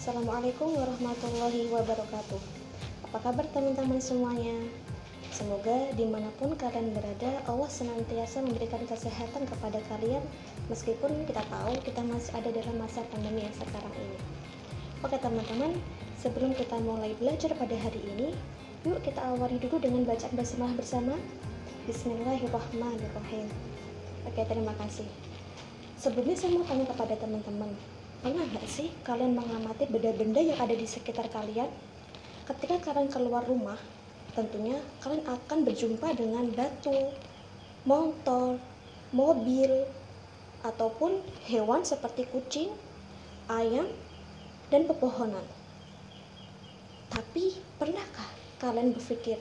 Assalamualaikum warahmatullahi wabarakatuh. Apa kabar teman-teman semuanya? Semoga dimanapun kalian berada, Allah senantiasa memberikan kesehatan kepada kalian, meskipun kita tahu kita masih ada dalam masa pandemi yang sekarang ini. Oke teman-teman, sebelum kita mulai belajar pada hari ini, yuk kita awali dulu dengan bacaan basmalah bersama. Bismillahirrahmanirrahim. Oke, terima kasih. Sebelumnya saya mau tanya kepada teman-teman, pernah nggak sih kalian mengamati benda-benda yang ada di sekitar kalian? Ketika kalian keluar rumah, tentunya kalian akan berjumpa dengan batu, motor, mobil, ataupun hewan seperti kucing, ayam, dan pepohonan. Tapi pernahkah kalian berpikir,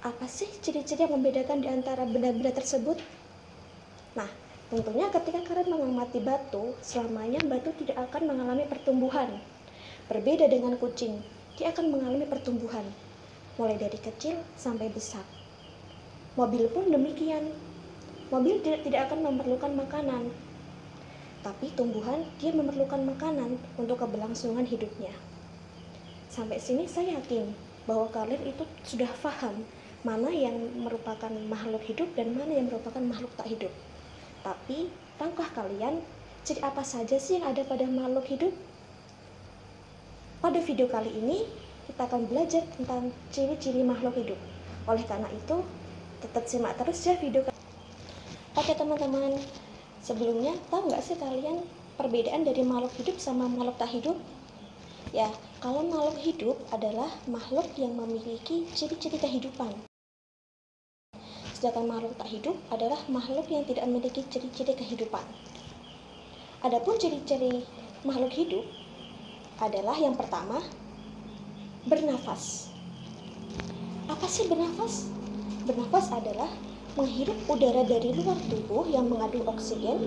apa sih ciri-ciri yang membedakan di antara benda-benda tersebut? Nah, tentunya ketika kalian mengamati batu, selamanya batu tidak akan mengalami pertumbuhan. Berbeda dengan kucing, dia akan mengalami pertumbuhan, mulai dari kecil sampai besar. Mobil pun demikian. Mobil tidak akan memerlukan makanan, tapi tumbuhan dia memerlukan makanan untuk keberlangsungan hidupnya. Sampai sini saya yakin bahwa kalian itu sudah paham mana yang merupakan makhluk hidup dan mana yang merupakan makhluk tak hidup. Tapi, tahukah kalian ciri apa saja sih yang ada pada makhluk hidup? Pada video kali ini, kita akan belajar tentang ciri-ciri makhluk hidup. Oleh karena itu, tetap simak terus ya video kali ini. Oke teman-teman, sebelumnya tahu nggak sih kalian perbedaan dari makhluk hidup sama makhluk tak hidup? Ya, kalau makhluk hidup adalah makhluk yang memiliki ciri-ciri kehidupan. Sedangkan makhluk tak hidup adalah makhluk yang tidak memiliki ciri-ciri kehidupan. Adapun ciri-ciri makhluk hidup adalah yang pertama, bernafas. Apa sih bernafas? Bernafas adalah menghirup udara dari luar tubuh yang mengandung oksigen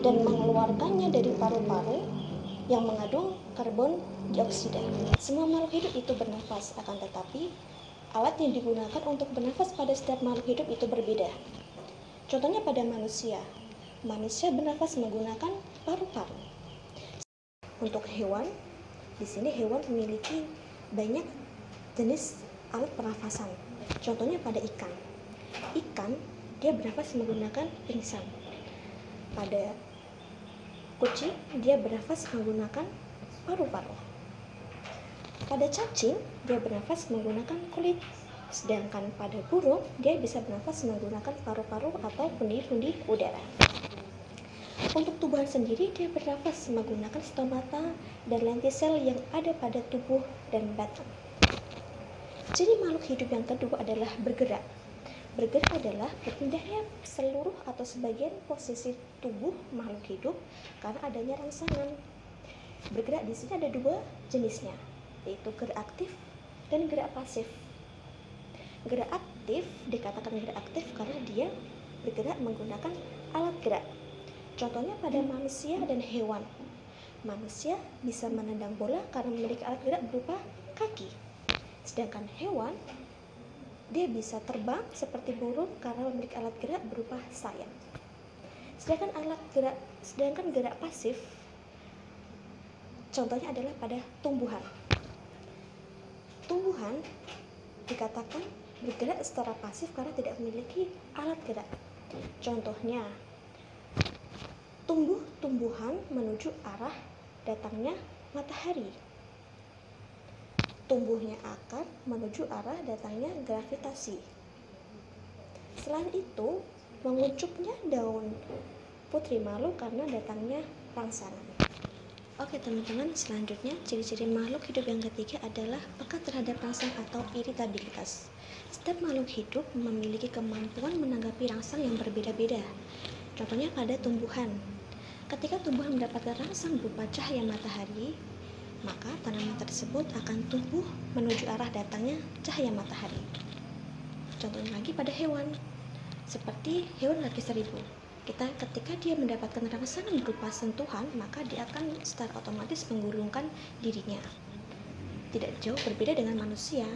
dan mengeluarkannya dari paru-paru yang mengandung karbon dioksida. Semua makhluk hidup itu bernafas, akan tetapi alat yang digunakan untuk bernafas pada setiap makhluk hidup itu berbeda. Contohnya pada manusia. Manusia bernafas menggunakan paru-paru. Untuk hewan, di sini hewan memiliki banyak jenis alat pernafasan. Contohnya pada ikan. Ikan dia bernafas menggunakan pingsan. Pada kucing dia bernafas menggunakan paru-paru. Pada cacing dia bernafas menggunakan kulit. Sedangkan pada burung dia bisa bernafas menggunakan paru-paru atau pundi-pundi udara. Untuk tubuhan sendiri dia bernafas menggunakan stomata dan lentisel yang ada pada tubuh dan batang. Ciri makhluk hidup yang kedua adalah bergerak. Bergerak adalah berpindahnya seluruh atau sebagian posisi tubuh makhluk hidup karena adanya rangsangan. Bergerak di sini ada dua jenisnya, yaitu gerak aktif dan gerak pasif. Gerak aktif dikatakan gerak aktif karena dia bergerak menggunakan alat gerak. Contohnya pada manusia dan hewan. Manusia bisa menendang bola karena memiliki alat gerak berupa kaki. Sedangkan hewan dia bisa terbang seperti burung karena memiliki alat gerak berupa sayap. Sedangkan gerak pasif contohnya adalah pada tumbuhan. Tumbuhan dikatakan bergerak secara pasif karena tidak memiliki alat gerak. Contohnya, tumbuhan menuju arah datangnya matahari. Tumbuhnya akar menuju arah datangnya gravitasi. Selain itu, mengucupnya daun putri malu karena datangnya rangsangan. Oke teman-teman, selanjutnya ciri-ciri makhluk hidup yang ketiga adalah peka terhadap rangsang atau iritabilitas. Setiap makhluk hidup memiliki kemampuan menanggapi rangsang yang berbeda-beda. Contohnya pada tumbuhan. Ketika tumbuhan mendapatkan rangsang berupa cahaya matahari, maka tanaman tersebut akan tumbuh menuju arah datangnya cahaya matahari. Contohnya lagi pada hewan, seperti hewan lapis seribu. Ketika dia mendapatkan rangsangan berupa sentuhan, maka dia akan secara otomatis menggulungkan dirinya. Tidak jauh berbeda dengan manusia.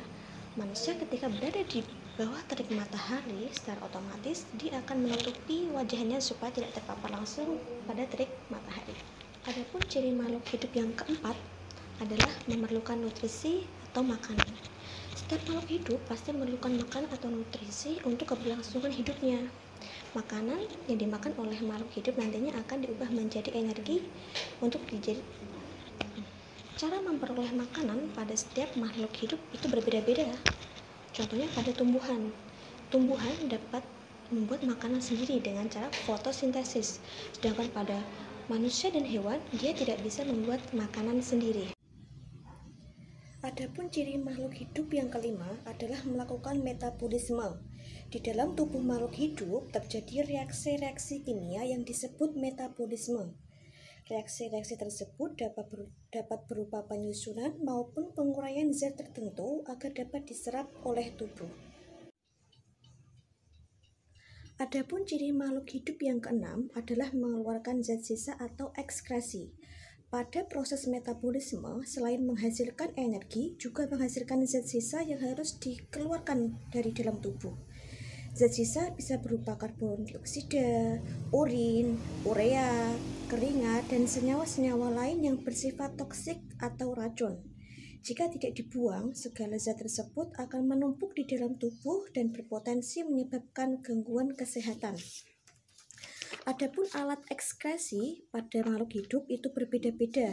Manusia ketika berada di bawah terik matahari, secara otomatis dia akan menutupi wajahnya supaya tidak terpapar langsung pada terik matahari. Adapun ciri makhluk hidup yang keempat adalah memerlukan nutrisi atau makanan. Setiap makhluk hidup pasti memerlukan makanan atau nutrisi untuk keberlangsungan hidupnya. Makanan yang dimakan oleh makhluk hidup nantinya akan diubah menjadi energi untuk Cara memperoleh makanan pada setiap makhluk hidup itu berbeda-beda. Contohnya pada tumbuhan. Tumbuhan dapat membuat makanan sendiri dengan cara fotosintesis. Sedangkan pada manusia dan hewan, dia tidak bisa membuat makanan sendiri. Adapun ciri makhluk hidup yang kelima adalah melakukan metabolisme. Di dalam tubuh makhluk hidup terjadi reaksi-reaksi kimia yang disebut metabolisme. Reaksi-reaksi tersebut dapat berupa penyusunan maupun penguraian zat tertentu agar dapat diserap oleh tubuh. Adapun ciri makhluk hidup yang keenam adalah mengeluarkan zat sisa atau ekskresi. Pada proses metabolisme, selain menghasilkan energi, juga menghasilkan zat sisa yang harus dikeluarkan dari dalam tubuh. Zat sisa bisa berupa karbon dioksida, urin, urea, keringat, dan senyawa-senyawa lain yang bersifat toksik atau racun. Jika tidak dibuang, segala zat tersebut akan menumpuk di dalam tubuh dan berpotensi menyebabkan gangguan kesehatan. Adapun alat ekskresi pada makhluk hidup itu berbeda-beda.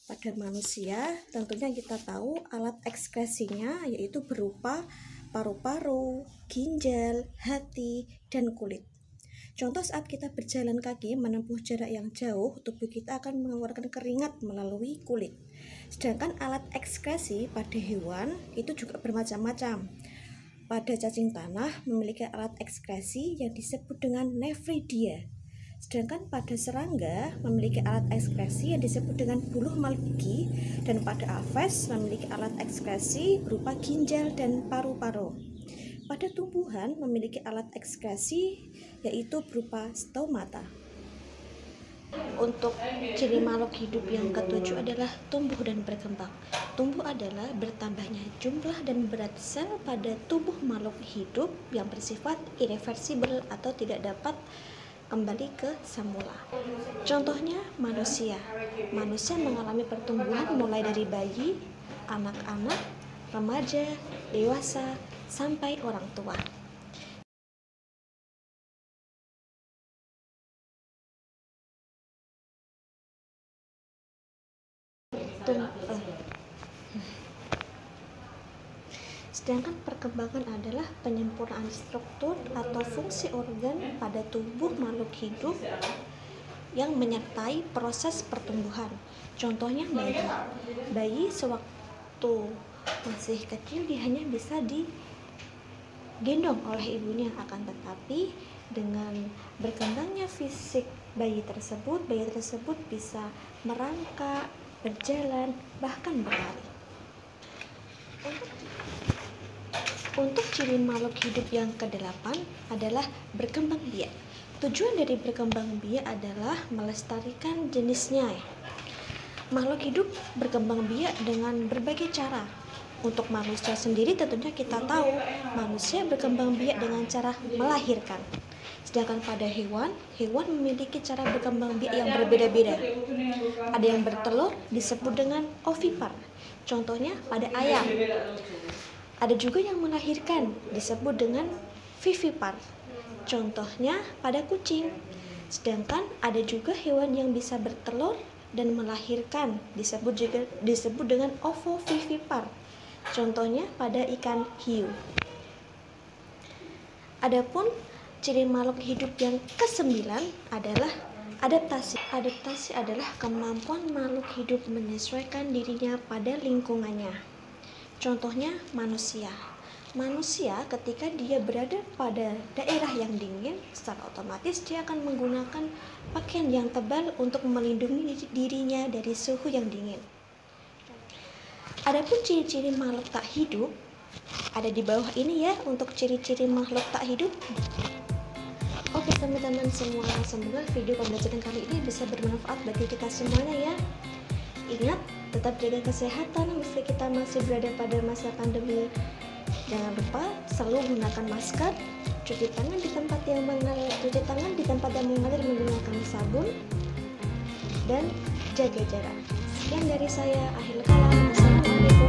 Pada manusia, tentunya kita tahu alat ekskresinya yaitu berupa paru-paru, ginjal, hati, dan kulit. Contoh saat kita berjalan kaki menempuh jarak yang jauh, tubuh kita akan mengeluarkan keringat melalui kulit. Sedangkan alat ekskresi pada hewan itu juga bermacam-macam. Pada cacing tanah memiliki alat ekskresi yang disebut dengan nefridia. Sedangkan pada serangga memiliki alat ekskresi yang disebut dengan buluh malpighi, dan pada aves memiliki alat ekskresi berupa ginjal dan paru-paru. Pada tumbuhan memiliki alat ekskresi yaitu berupa stomata. Untuk ciri makhluk hidup yang ketujuh adalah tumbuh dan berkembang. Tumbuh adalah bertambahnya jumlah dan berat sel pada tubuh makhluk hidup yang bersifat irreversibel atau tidak dapat kembali ke semula. Contohnya manusia. Manusia mengalami pertumbuhan mulai dari bayi, anak-anak, remaja, dewasa, sampai orang tua. Sedangkan perkembangan adalah penyempurnaan struktur atau fungsi organ pada tubuh makhluk hidup yang menyertai proses pertumbuhan. Contohnya bayi. Bayi sewaktu masih kecil dia hanya bisa digendong oleh ibunya, akan tetapi dengan berkembangnya fisik bayi tersebut bisa merangkak, berjalan, bahkan berlari. Untuk ciri makhluk hidup yang ke-8 adalah berkembang biak. Tujuan dari berkembang biak adalah melestarikan jenisnya. Makhluk hidup berkembang biak dengan berbagai cara. Untuk manusia sendiri tentunya kita tahu manusia berkembang biak dengan cara melahirkan. Sedangkan pada hewan memiliki cara berkembang biak yang berbeda-beda. Ada yang bertelur disebut dengan ovipar. Contohnya pada ayam. Ada juga yang melahirkan disebut dengan vivipar. Contohnya pada kucing. Sedangkan ada juga hewan yang bisa bertelur dan melahirkan disebut dengan ovovivipar. Contohnya pada ikan hiu. Adapun ciri makhluk hidup yang ke-9 adalah adaptasi. Adaptasi adalah kemampuan makhluk hidup menyesuaikan dirinya pada lingkungannya. Contohnya manusia. Manusia ketika dia berada pada daerah yang dingin, secara otomatis dia akan menggunakan pakaian yang tebal untuk melindungi dirinya dari suhu yang dingin. Adapun ciri-ciri makhluk tak hidup ada di bawah ini ya untuk ciri-ciri makhluk tak hidup. Oke teman-teman semua, semoga video pembelajaran kali ini bisa bermanfaat bagi kita semuanya ya. Ingat, tetap jaga kesehatan meski kita masih berada pada masa pandemi. Jangan lupa selalu gunakan masker, cuci tangan di tempat yang mengalir menggunakan sabun, dan jaga jarak. Sekian dari saya. Akhir kalam. Assalamualaikum.